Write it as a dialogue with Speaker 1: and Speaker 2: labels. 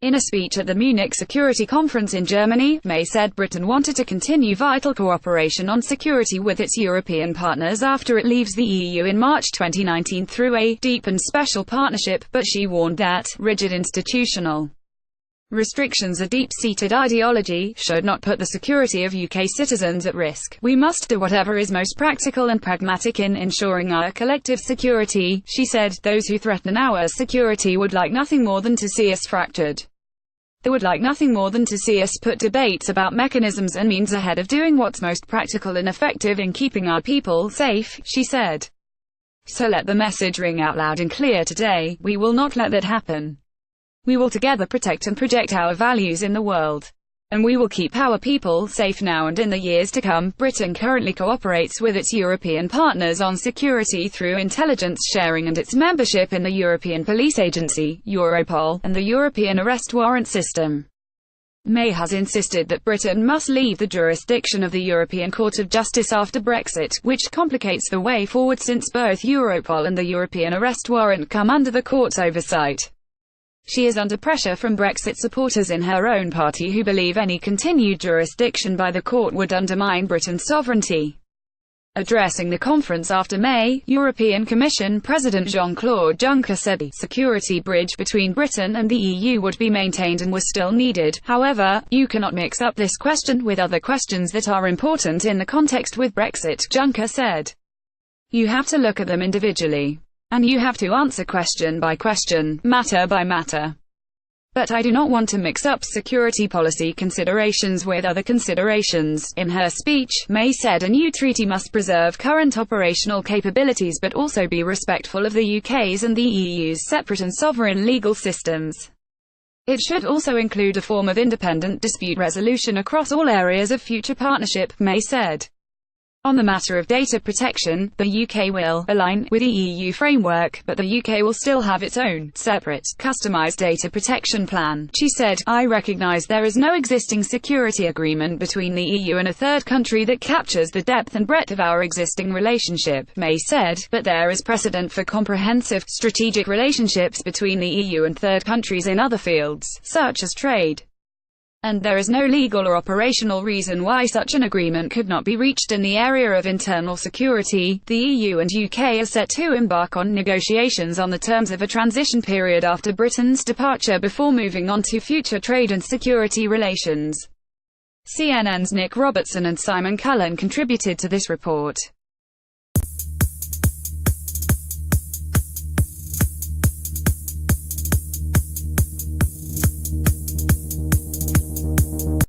Speaker 1: In a speech at the Munich Security Conference in Germany, May said Britain wanted to continue vital cooperation on security with its European partners after it leaves the EU in March 2019 through a deep and special partnership, but she warned that rigid institutional restrictions, a deep-seated ideology, should not put the security of UK citizens at risk. We must do whatever is most practical and pragmatic in ensuring our collective security, she said. Those who threaten our security would like nothing more than to see us fractured. They would like nothing more than to see us put debates about mechanisms and means ahead of doing what's most practical and effective in keeping our people safe, she said. So let the message ring out loud and clear today: we will not let that happen. We will together protect and project our values in the world. And we will keep our people safe now and in the years to come. Britain currently cooperates with its European partners on security through intelligence sharing and its membership in the European Police Agency, Europol, and the European Arrest Warrant System. May has insisted that Britain must leave the jurisdiction of the European Court of Justice after Brexit, which complicates the way forward since both Europol and the European Arrest Warrant come under the court's oversight. She is under pressure from Brexit supporters in her own party who believe any continued jurisdiction by the court would undermine Britain's sovereignty. Addressing the conference after May, European Commission President Jean-Claude Juncker said the security bridge between Britain and the EU would be maintained and was still needed. However, you cannot mix up this question with other questions that are important in the context with Brexit, Juncker said. You have to look at them individually. And you have to answer question by question, matter by matter. But I do not want to mix up security policy considerations with other considerations. In her speech, May said a new treaty must preserve current operational capabilities but also be respectful of the UK's and the EU's separate and sovereign legal systems. It should also include a form of independent dispute resolution across all areas of future partnership, May said. On the matter of data protection, the UK will align with the EU framework, but the UK will still have its own, separate, customised data protection plan. She said, I recognise there is no existing security agreement between the EU and a third country that captures the depth and breadth of our existing relationship, May said, but there is precedent for comprehensive, strategic relationships between the EU and third countries in other fields, such as trade. And there is no legal or operational reason why such an agreement could not be reached in the area of internal security. The EU and UK are set to embark on negotiations on the terms of a transition period after Britain's departure before moving on to future trade and security relations. CNN's Nick Robertson and Simon Cullen contributed to this report.